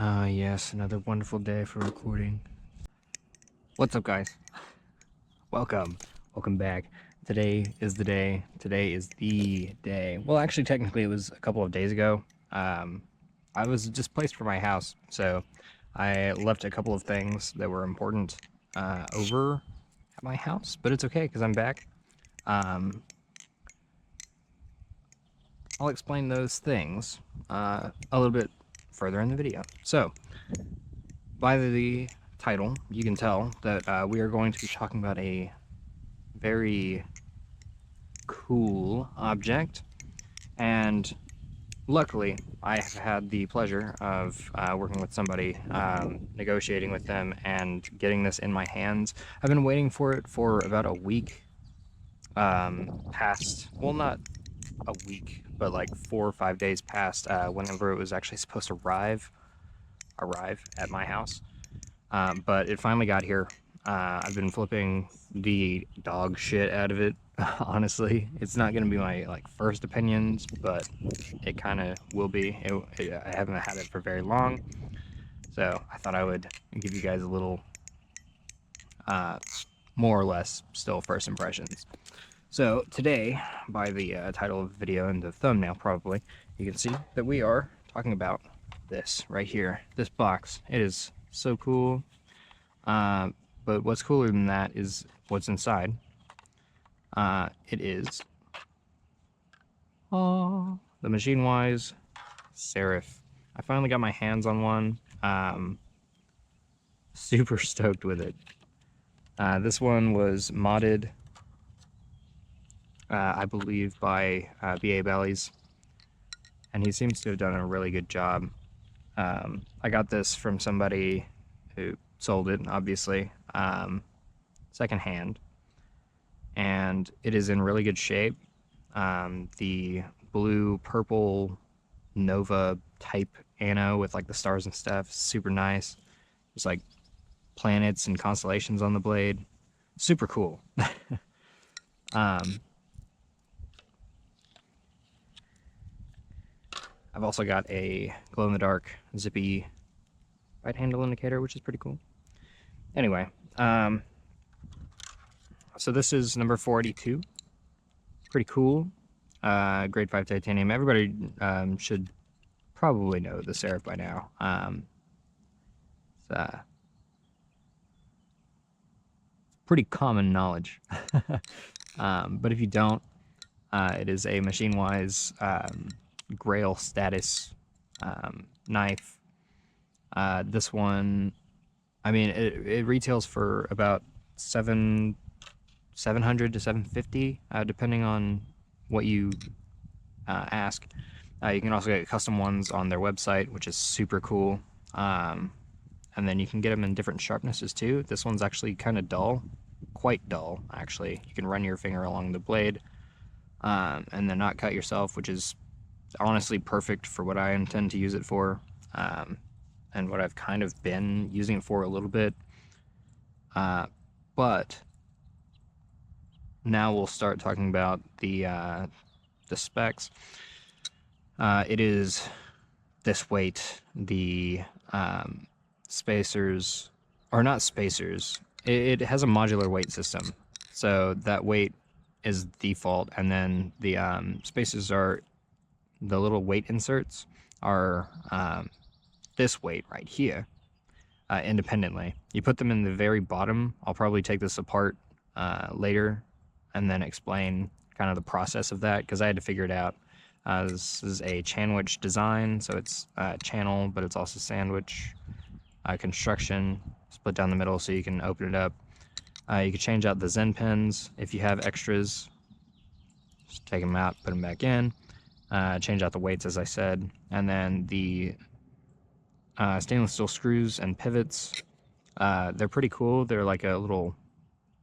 Yes, another wonderful day for recording. What's up, guys? Welcome. Welcome back. Today is the day. Today is the day. Well, actually, technically, it was a couple of days ago. I was displaced from my house, so I left a couple of things that were important over at my house, but it's okay because I'm back. I'll explain those things a little bit further in the video. So, by the title, you can tell that we are going to be talking about a very cool object, and luckily I have had the pleasure of working with somebody, negotiating with them, and getting this in my hands. I've been waiting for it for about a week, past, well, not a week, but like 4 or 5 days past whenever it was actually supposed to arrive at my house. But it finally got here. I've been flipping the dog shit out of it. Honestly, it's not going to be my first opinions, but it kind of will be. I haven't had it for very long, so I thought I would give you guys a little, more or less, still first impressions. So today, by the title of the video and the thumbnail probably, you can see that we are talking about this right here, this box. It is so cool. But what's cooler than that is what's inside. It is the MachineWise Serif. I finally got my hands on one. Super stoked with it. This one was modded, I believe, by BA Bellies, and he seems to have done a really good job. I got this from somebody who sold it, obviously, secondhand, and it is in really good shape. The blue-purple Nova type anno with like the stars and stuff, super nice. There's like planets and constellations on the blade, super cool. I've also got a glow-in-the-dark zippy right handle indicator, which is pretty cool. Anyway, so this is number 482. Pretty cool. Grade 5 titanium. Everybody should probably know the Serif by now. It's pretty common knowledge. But if you don't, it is a MachineWise Grail status knife. This one, I mean, it retails for about $700 to $750, depending on what you ask. You can also get custom ones on their website, which is super cool. And then you can get them in different sharpnesses too. This one's actually kind of dull, quite dull actually. You can run your finger along the blade and then not cut yourself, which is honestly perfect for what I intend to use it for, and what I've kind of been using it for a little bit. But now we'll start talking about the specs. It is this weight. The spacers, or not spacers, it has a modular weight system, so that weight is default, and then the spacers are, the little weight inserts are this weight right here, independently. You put them in the very bottom. I'll probably take this apart later and then explain kind of the process of that, because I had to figure it out. This is a sandwich design, so it's channel, but it's also sandwich construction, split down the middle so you can open it up. You can change out the Zen pins if you have extras. Just take them out, put them back in. Change out the weights, as I said, and then the stainless steel screws and pivots. They're pretty cool. They're like a little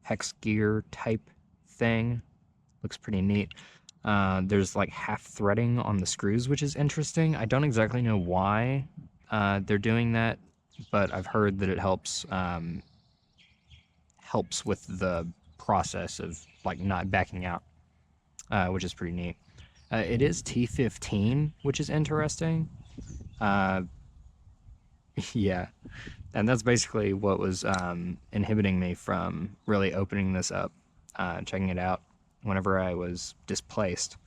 hex gear type thing. Looks pretty neat. There's like half threading on the screws, which is interesting. I don't exactly know why they're doing that, but I've heard that it helps with the process of like not backing out, which is pretty neat. It is T15, which is interesting. Yeah, and that's basically what was inhibiting me from really opening this up, checking it out whenever I was displaced,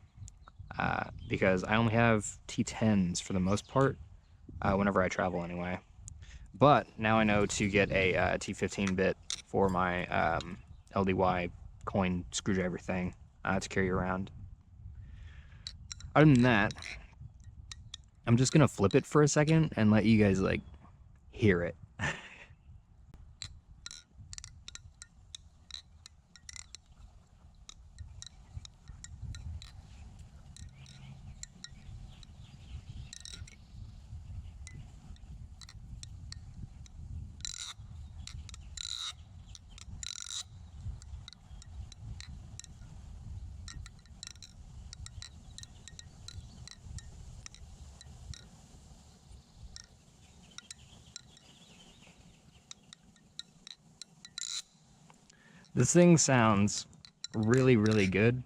because I only have T10s for the most part, whenever I travel anyway. But now I know to get a T15 bit for my LDY coin screwdriver thing to carry around. Other than that, I'm just gonna flip it for a second and let you guys like hear it. This thing sounds really, really good.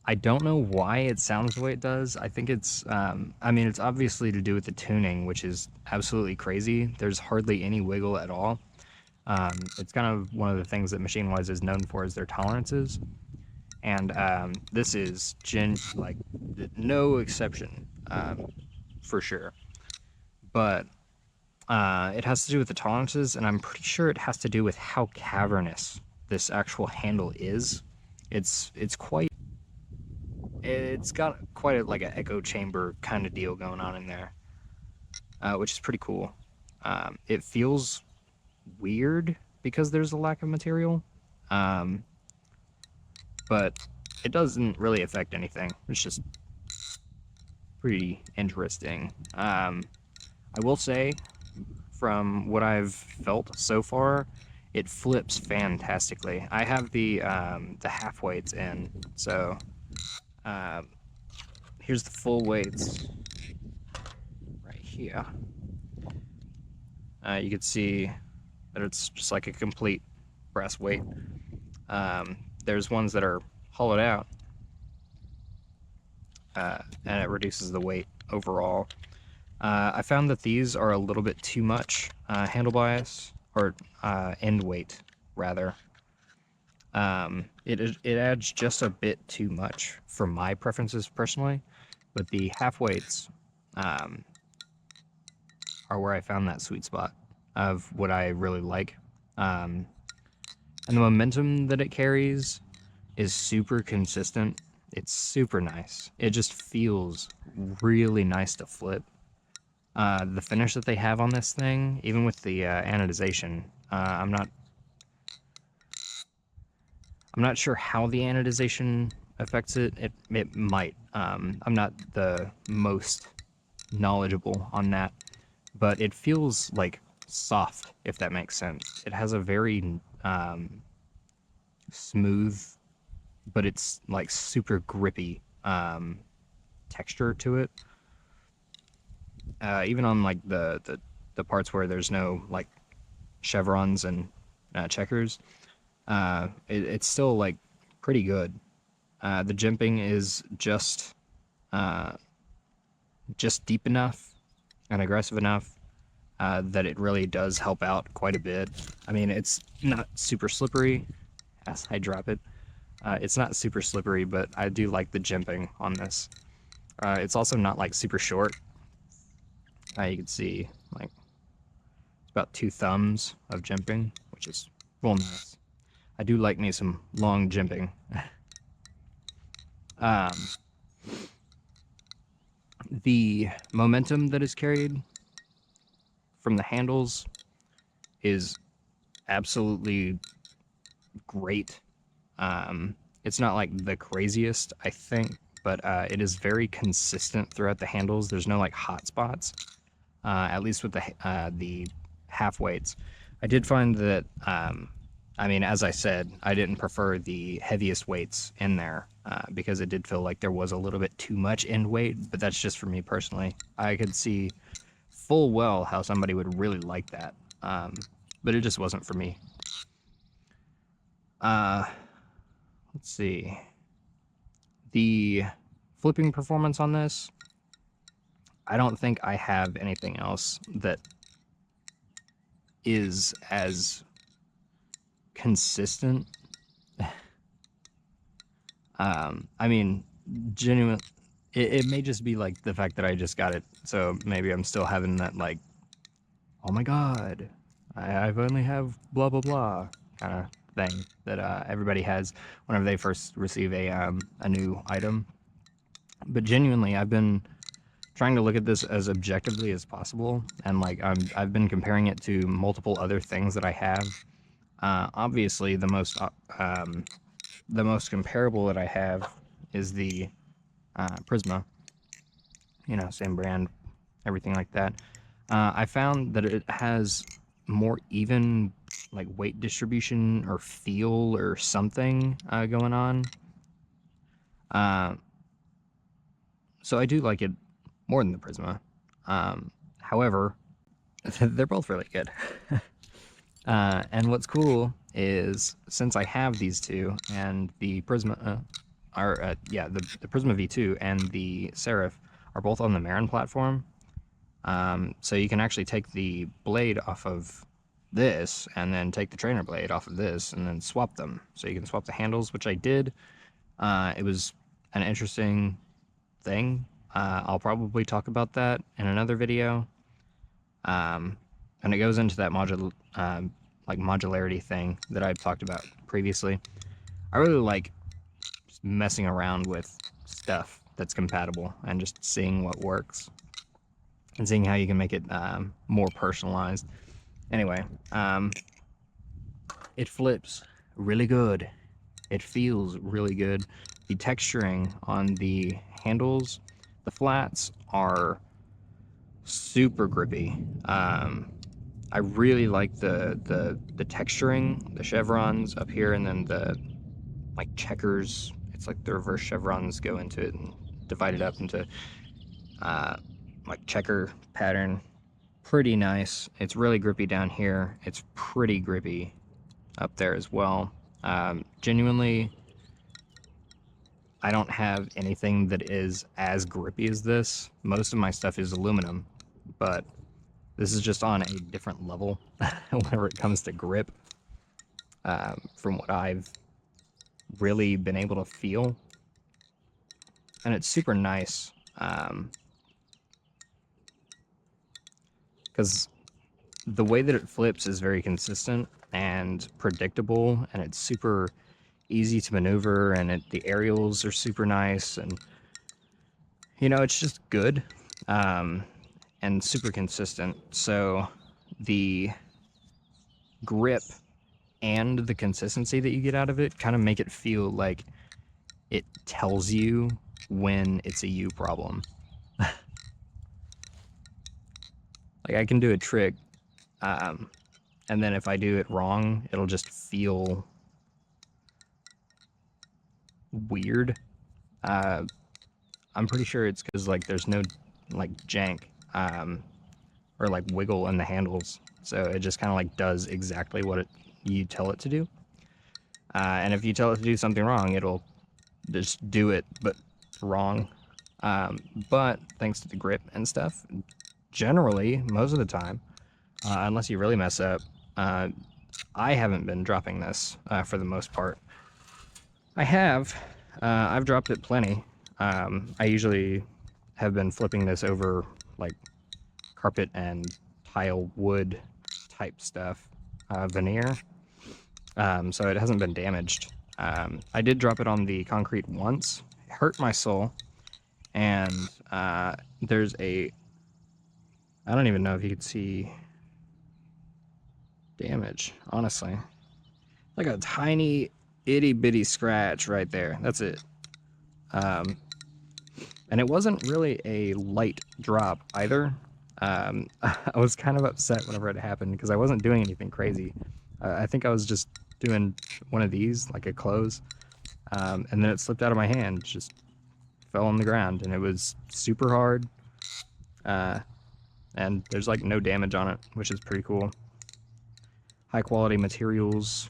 I don't know why it sounds the way it does. I think it's, I mean, it's obviously to do with the tuning, which is absolutely crazy. There's hardly any wiggle at all. It's kind of one of the things that MachineWise is known for is their tolerances. And this is like no exception, for sure. But it has to do with the tolerances, and I'm pretty sure it has to do with how cavernous this actual handle is. It's quite. It's got quite like an echo chamber kind of deal going on in there, which is pretty cool. It feels weird because there's a lack of material, um, but it doesn't really affect anything. It's just pretty interesting. I will say, from what I've felt so far, it flips fantastically. I have the half weights in, so here's the full weights right here. You can see that it's just like a complete brass weight. There's ones that are hollowed out, and it reduces the weight overall. I found that these are a little bit too much handle bias, or end weight, rather. It adds just a bit too much for my preferences personally, but the half weights are where I found that sweet spot of what I really like. And the momentum that it carries is super consistent. It's super nice. It just feels really nice to flip. The finish that they have on this thing, even with the anodization, I'm not sure how the anodization affects it. It might. I'm not the most knowledgeable on that, but it feels like soft, if that makes sense. It has a very smooth, but it's like super grippy texture to it. Even on like the parts where there's no like chevrons and checkers, it's still like pretty good. The jimping is just deep enough and aggressive enough that it really does help out quite a bit. I mean, it's not super slippery as I drop it. It's not super slippery, but I do like the jimping on this. It's also not like super short. You can see like it's about 2 thumbs of jimping, which is real nice. I do like me some long jimping. The momentum that is carried from the handles is absolutely great. It's not like the craziest, I think, but it is very consistent throughout the handles. There's no like hot spots, at least with the half weights. I did find that, I mean, as I said, I didn't prefer the heaviest weights in there because it did feel like there was a little bit too much end weight, but that's just for me personally. I could see full well how somebody would really like that, but it just wasn't for me. Let's see. The flipping performance on this, I don't think I have anything else that is as consistent. I mean, genuine. It may just be like the fact that I just got it, so maybe I'm still having that like, oh my god, I've only have blah blah blah kind of thing that everybody has whenever they first receive a new item. But genuinely, I've been trying to look at this as objectively as possible, and like I've been comparing it to multiple other things that I have. Obviously, the most comparable that I have is the Prisma. You know, same brand, everything like that. I found that it has more even like weight distribution or feel or something going on. So I do like it more than the Prisma. However, they're both really good. And what's cool is since I have these two and the Prisma, the Prisma V2 and the Serif are both on the Marin platform. So you can actually take the blade off of this and then take the trainer blade off of this and then swap them. So you can swap the handles, which I did. It was an interesting thing. I'll probably talk about that in another video. And it goes into that modularity thing that I've talked about previously. I really like just messing around with stuff that's compatible and just seeing what works and seeing how you can make it more personalized. Anyway, it flips really good. It feels really good. The texturing on the handles, the flats are super grippy. I really like the texturing, the chevrons up here, and then the like checkers. It's like the reverse chevrons go into it and divide it up into like checker pattern. Pretty nice. It's really grippy down here. It's pretty grippy up there as well. Genuinely, I don't have anything that is as grippy as this. Most of my stuff is aluminum, but this is just on a different level whenever it comes to grip, from what I've really been able to feel. And it's super nice, because the way that it flips is very consistent and predictable, and it's super easy to maneuver, and the aerials are super nice, and you know, it's just good. And super consistent. So the grip and the consistency that you get out of it kind of make it feel like it tells you when it's a you problem. Like I can do a trick, and then if I do it wrong, it'll just feel weird. I'm pretty sure it's because like there's no like jank or like wiggle in the handles, so it just kind of like does exactly what you tell it to do. And if you tell it to do something wrong, it'll just do it but wrong. But thanks to the grip and stuff, generally most of the time, unless you really mess up, I haven't been dropping this for the most part. I've dropped it plenty. I usually have been flipping this over like carpet and tile wood type stuff, veneer, so it hasn't been damaged. I did drop it on the concrete once. It hurt my soul, and there's I don't even know if you could see damage, honestly. Like a tiny itty bitty scratch right there. That's it. And it wasn't really a light drop either. I was kind of upset whenever it happened because I wasn't doing anything crazy. I think I was just doing one of these, like a close, and then it slipped out of my hand, just fell on the ground, and it was super hard. And there's like no damage on it, which is pretty cool. High quality materials,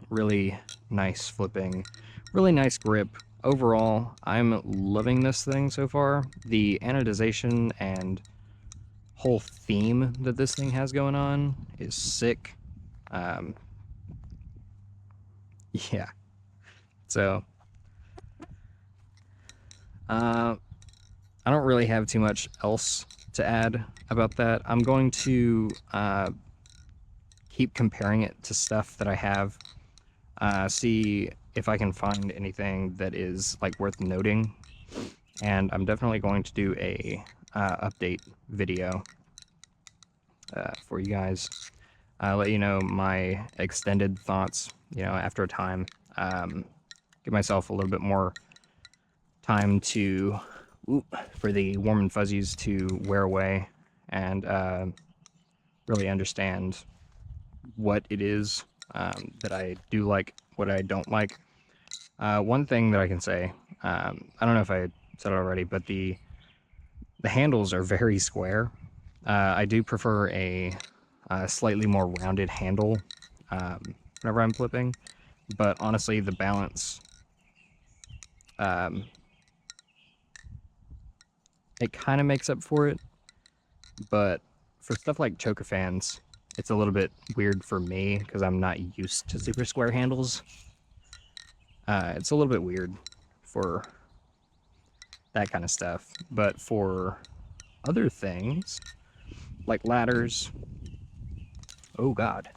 really nice flipping, really nice grip. Overall, I'm loving this thing so far. The anodization and whole theme that this thing has going on is sick. Yeah. So, I don't really have too much else to add about that. I'm going to keep comparing it to stuff that I have, see if I can find anything that is like worth noting, and I'm definitely going to do a update video for you guys. Let you know my extended thoughts, after a time. Give myself a little bit more time to, for the warm and fuzzies to wear away and really understand what it is that I do like, what I don't like. One thing that I can say, I don't know if I said it already, but the handles are very square. I do prefer a slightly more rounded handle whenever I'm flipping, but honestly, the balance, it kind of makes up for it, but for stuff like choker fans, it's a little bit weird for me because I'm not used to super square handles. It's a little bit weird for that kind of stuff, but for other things like ladders, oh god,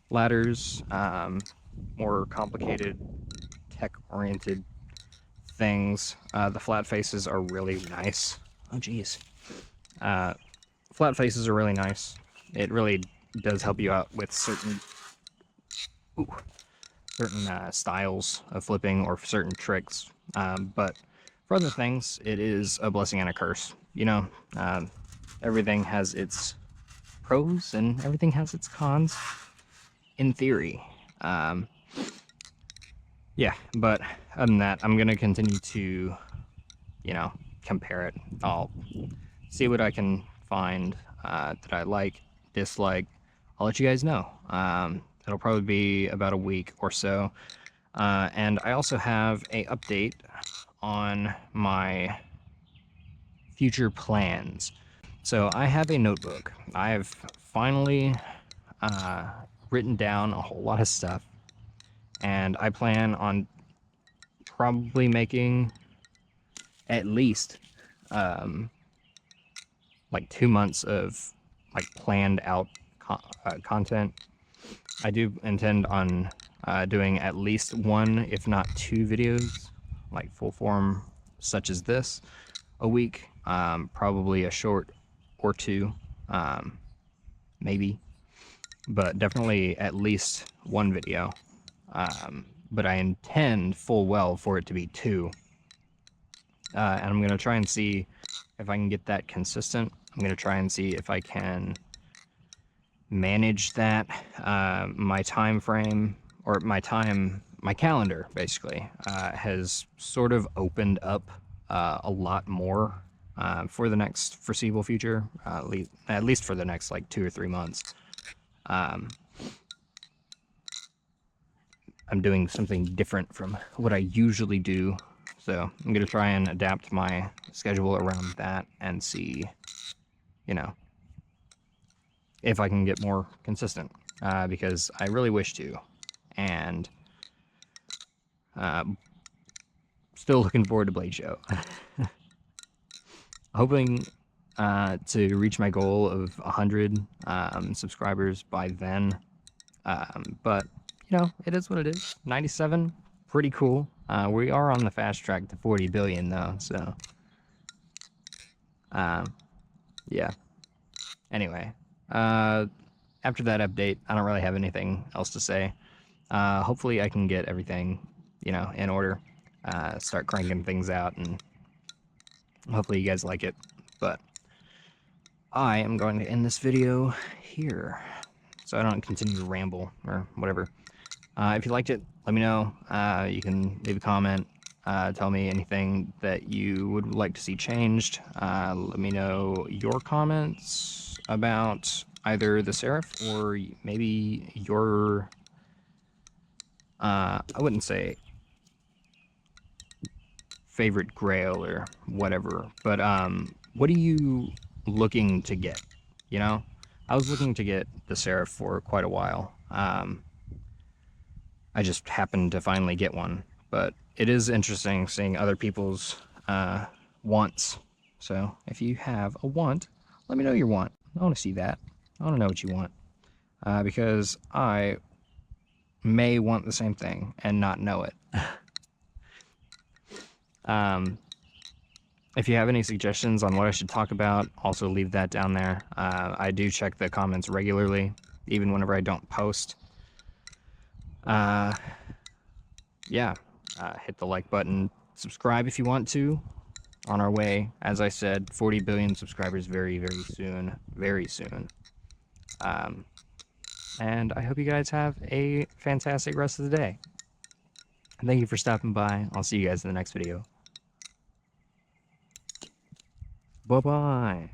ladders, more complicated tech-oriented things, the flat faces are really nice. Oh geez. Flat faces are really nice. It really does help you out with certain styles of flipping or certain tricks. But for other things, it is a blessing and a curse. Everything has its pros and everything has its cons, in theory. Yeah, but other than that, I'm going to continue to, compare it. I'll see what I can find that I like, dislike. I'll let you guys know. It'll probably be about a week or so. And I also have a update on my future plans. So I have a notebook. I have finally written down a whole lot of stuff, and I plan on probably making at least like 2 months of like planned out content. I do intend on doing at least 1, if not 2 videos, like full form, such as this, a week. Probably a short or 2, maybe, but definitely at least 1 video. But I intend full well for it to be 2. And I'm going to try and see if I can get that consistent. I'm going to try and see if I can manage that. My time frame, or my calendar, basically, has sort of opened up a lot more for the next foreseeable future, at least for the next like 2 or 3 months. I'm doing something different from what I usually do, so I'm going to try and adapt my schedule around that and see, if I can get more consistent, because I really wish to, and still looking forward to Blade Show. Hoping to reach my goal of 100 subscribers by then, but it is what it is. 97, pretty cool. We are on the fast track to 40 billion though, so yeah. Anyway, after that update, I don't really have anything else to say. Hopefully I can get everything, in order, start cranking things out, and hopefully you guys like it. But I am going to end this video here, so I don't continue to ramble or whatever. If you liked it, let me know. You can leave a comment, tell me anything that you would like to see changed. Let me know your comments about either the Serif or maybe your, I wouldn't say favorite grail or whatever, but what do you looking to get, you know? I was looking to get the Serif for quite a while. I just happened to finally get one, but it is interesting seeing other people's wants. So if you have a want, let me know your want. I want to see that. I want to know what you want, because I may want the same thing and not know it. If you have any suggestions on what I should talk about, also leave that down there. I do check the comments regularly, even whenever I don't post. Yeah, hit the like button. Subscribe if you want to. On our way, as I said, 40 billion subscribers very, very soon. Very soon. And I hope you guys have a fantastic rest of the day. Thank you for stopping by. I'll see you guys in the next video. Bye-bye.